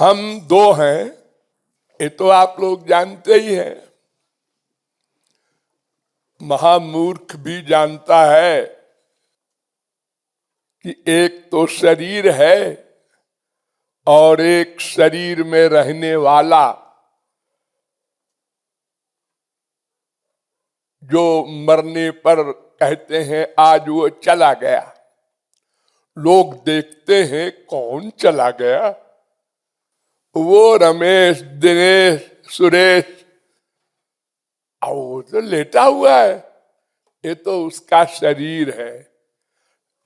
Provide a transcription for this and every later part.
हम दो हैं, ये तो आप लोग जानते ही हैं। महामूर्ख भी जानता है कि एक तो शरीर है और एक शरीर में रहने वाला जो मरने पर कहते हैं आज वो चला गया। लोग देखते हैं कौन चला गया, वो रमेश, दिनेश, सुरेश, और वो तो लेटा हुआ है, ये तो उसका शरीर है।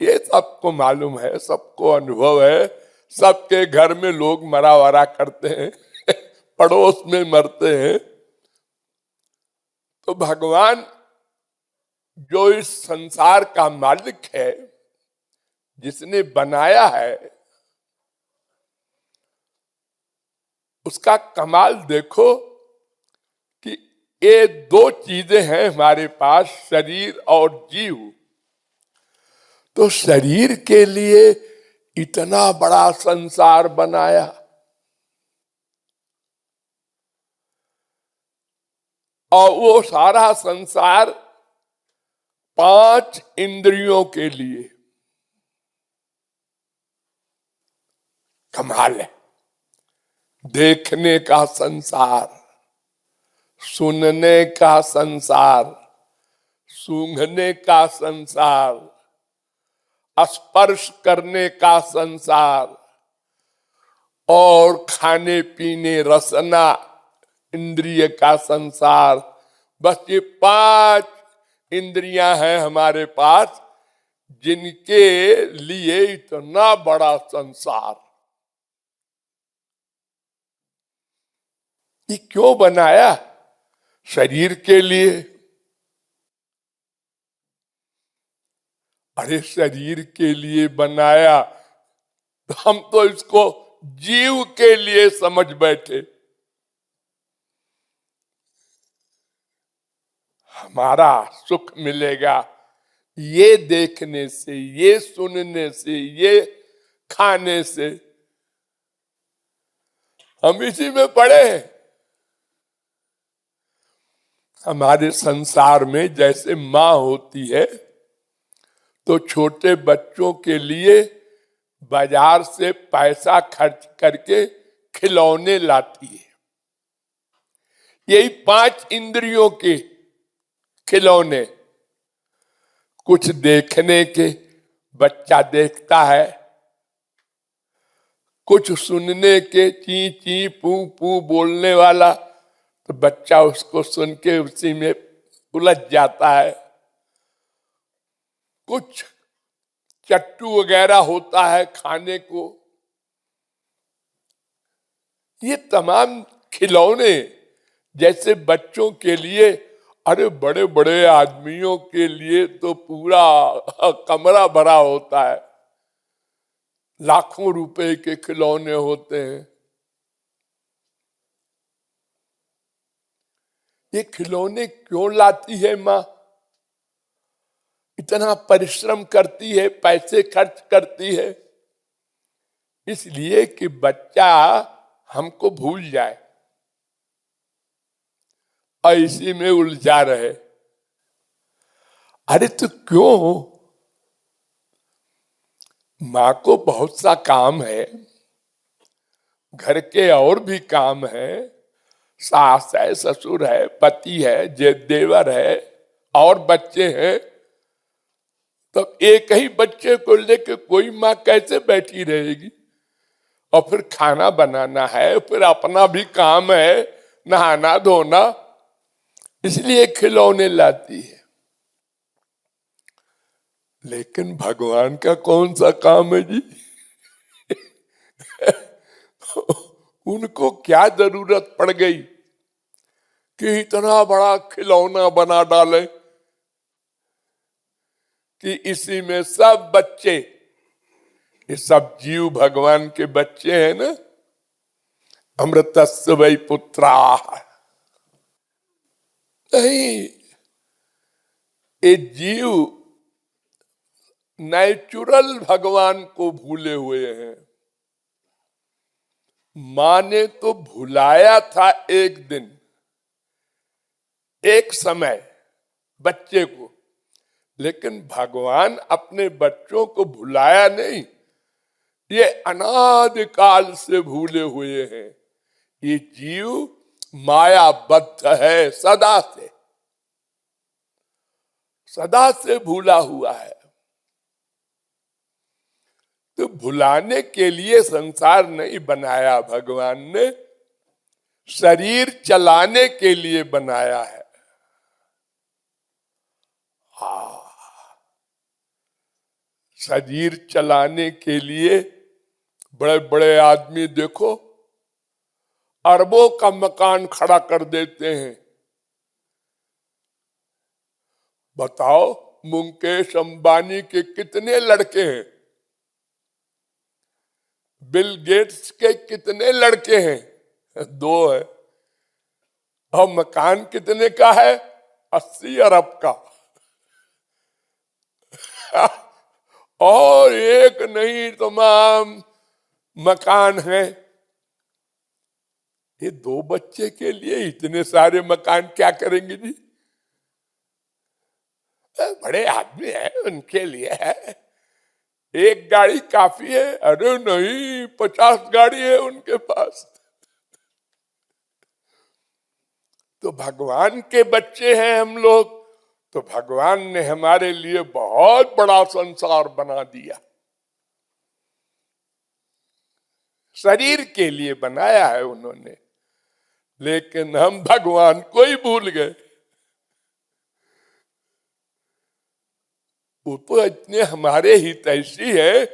ये सबको मालूम है, सबको अनुभव है। सबके घर में लोग मरा वरा करते हैं पड़ोस में मरते हैं। तो भगवान जो इस संसार का मालिक है, जिसने बनाया है, उसका कमाल देखो कि ये दो चीजें हैं हमारे पास, शरीर और जीव। तो शरीर के लिए इतना बड़ा संसार बनाया, और वो सारा संसार 5 इंद्रियों के लिए। कमाल है। देखने का संसार, सुनने का संसार, सूंघने का संसार, स्पर्श करने का संसार, और खाने पीने रसना इंद्रिय का संसार। बस ये 5 इंद्रियां हैं हमारे पास, जिनके लिए इतना बड़ा संसार। ये क्यों बनाया? शरीर के लिए। अरे शरीर के लिए बनाया, हम तो इसको जीव के लिए समझ बैठे। हमारा सुख मिलेगा ये देखने से, ये सुनने से, ये खाने से। हम इसी में पड़े हैं। हमारे संसार में जैसे माँ होती है तो छोटे बच्चों के लिए बाजार से पैसा खर्च करके खिलौने लाती है। यही 5 इंद्रियों के खिलौने। कुछ देखने के, बच्चा देखता है। कुछ सुनने के, ची ची पू पू बोलने वाला, तो बच्चा उसको सुन के उसी में उलझ जाता है। कुछ चट्टू वगैरह होता है खाने को। ये तमाम खिलौने जैसे बच्चों के लिए, अरे बड़े बड़े आदमियों के लिए तो पूरा कमरा भरा होता है। लाखों रुपए के खिलौने होते हैं। ये खिलौने क्यों लाती है माँ? इतना परिश्रम करती है, पैसे खर्च करती है, इसलिए कि बच्चा हमको भूल जाए और इसी में उलझा रहे। अरे तो क्यों? माँ को बहुत सा काम है, घर के और भी काम है। सास है, ससुर है, पति है, देवर है, और बच्चे हैं। तो एक ही बच्चे को लेकर कोई माँ कैसे बैठी रहेगी? और फिर खाना बनाना है, फिर अपना भी काम है, नहाना धोना, इसलिए खिलौने लाती है। लेकिन भगवान का कौन सा काम है जी? उनको क्या जरूरत पड़ गई कि इतना बड़ा खिलौना बना डाले कि इसी में सब बच्चे, ये सब जीव भगवान के बच्चे हैं ना। अमृतस्य वै पुत्रा। नहीं, ये जीव नेचुरल भगवान को भूले हुए हैं। मां ने तो भुलाया था एक दिन, एक समय बच्चे को, लेकिन भगवान अपने बच्चों को भुलाया नहीं। ये अनादिकाल से भूले हुए हैं। ये जीव मायाबद्ध है, सदा से भूला हुआ है। तो भुलाने के लिए संसार नहीं बनाया भगवान ने, शरीर चलाने के लिए बनाया है। शरीर चलाने के लिए बड़े बड़े आदमी देखो अरबों का मकान खड़ा कर देते हैं। बताओ मुकेश अंबानी के कितने लड़के हैं, बिल गेट्स के कितने लड़के हैं? 2 है। और मकान कितने का है? 80 अरब का। और एक नहीं तमाम मकान है। ये 2 बच्चे के लिए इतने सारे मकान क्या करेंगे जी? बड़े आदमी हैं, उनके लिए है। एक गाड़ी काफी है? अरे नहीं, 50 गाड़ी है उनके पास। तो भगवान के बच्चे हैं हम लोग, तो भगवान ने हमारे लिए बहुत बड़ा संसार बना दिया। शरीर के लिए बनाया है उन्होंने, लेकिन हम भगवान को ही भूल गए। वो तो इतने हमारे हित ऐसी है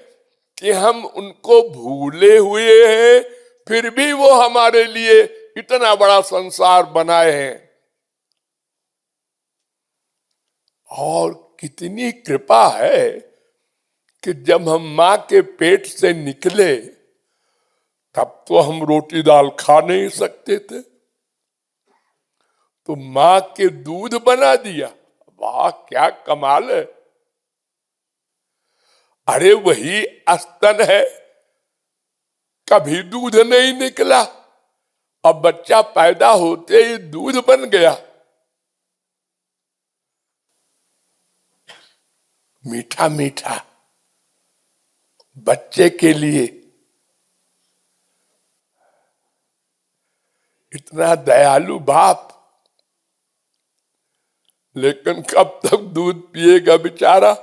कि हम उनको भूले हुए हैं, फिर भी वो हमारे लिए इतना बड़ा संसार बनाए हैं। और कितनी कृपा है कि जब हम मां के पेट से निकले तब तो हम रोटी दाल खा नहीं सकते थे, तो मां के दूध बना दिया। वाह क्या कमाल है। अरे वही स्तन है, कभी दूध नहीं निकला, अब बच्चा पैदा होते ही दूध बन गया। मीठा मीठा बच्चे के लिए इतना दयालु बाप, लेकिन कब तक दूध पिएगा बेचारा,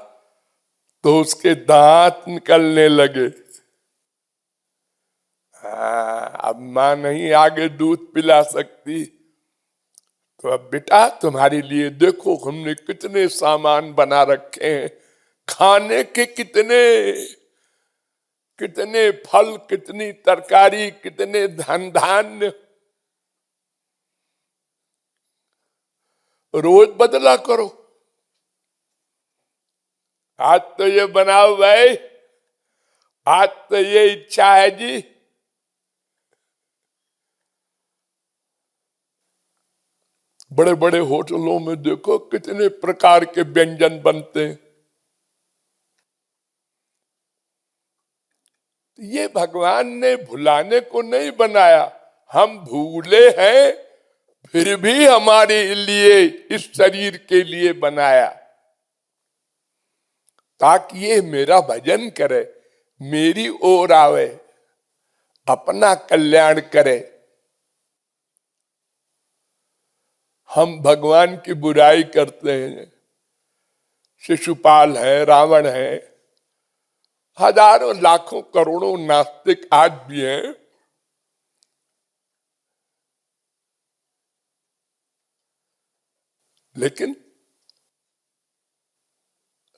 तो उसके दांत निकलने लगे। अब मां नहीं आगे दूध पिला सकती, तो अब बेटा तुम्हारे लिए देखो हमने कितने सामान बना रखे हैं, खाने के कितने कितने फल, कितनी तरकारी, कितने धन धान्य, रोज बदला करो। आज तो ये बनाओ भाई, आज तो ये इच्छा है जी। बड़े बड़े होटलों में देखो कितने प्रकार के व्यंजन बनते हैं। ये भगवान ने भुलाने को नहीं बनाया, हम भूले हैं, फिर भी हमारे लिए इस शरीर के लिए बनाया, ताकि ये मेरा भजन करे, मेरी ओर आवे, अपना कल्याण करे। हम भगवान की बुराई करते हैं। शिशुपाल है, रावण है, हजारों लाखों करोड़ों नास्तिक आज भी हैं। लेकिन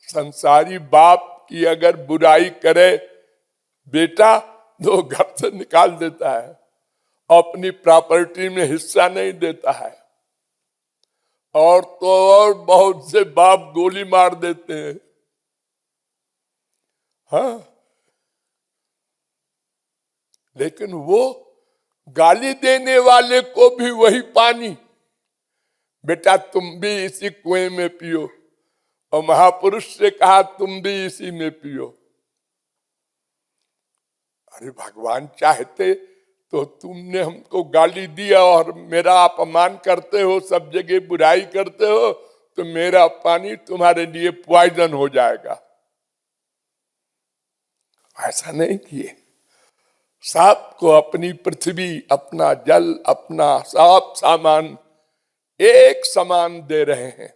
संसारी बाप की अगर बुराई करे बेटा, तो घर से निकाल देता है, अपनी प्रॉपर्टी में हिस्सा नहीं देता है। और तो और बहुत से बाप गोली मार देते हैं। हाँ, लेकिन वो गाली देने वाले को भी वही पानी, बेटा तुम भी इसी कुएं में पियो, और महापुरुष से कहा तुम भी इसी में पियो। अरे भगवान चाहते तो तुमने हमको गाली दिया और मेरा अपमान करते हो, सब जगह बुराई करते हो, तो मेरा पानी तुम्हारे लिए पॉइजन हो जाएगा। ऐसा नहीं किए। सबको अपनी पृथ्वी, अपना जल, अपना सब सामान एक समान दे रहे हैं।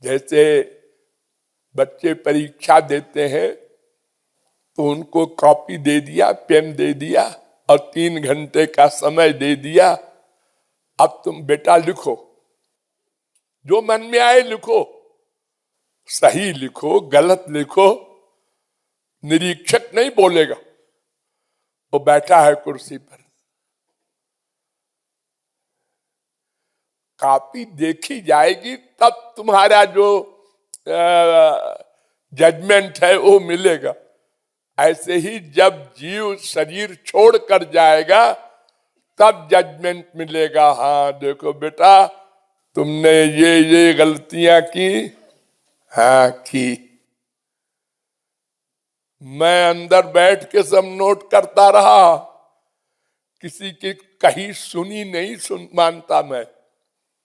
जैसे बच्चे परीक्षा देते हैं तो उनको कॉपी दे दिया, पेन दे दिया और 3 घंटे का समय दे दिया। अब तुम बेटा लिखो, जो मन में आए लिखो, सही लिखो गलत लिखो, निरीक्षक नहीं बोलेगा, वो बैठा है कुर्सी पर। कॉपी देखी जाएगी तब तुम्हारा जो जजमेंट है वो मिलेगा। ऐसे ही जब जीव शरीर छोड़ कर जाएगा तब जजमेंट मिलेगा। हाँ देखो बेटा, तुमने ये गलतियां की। हाँ की। मैं अंदर बैठ के सब नोट करता रहा, किसी की कहीं सुनी नहीं मानता मैं।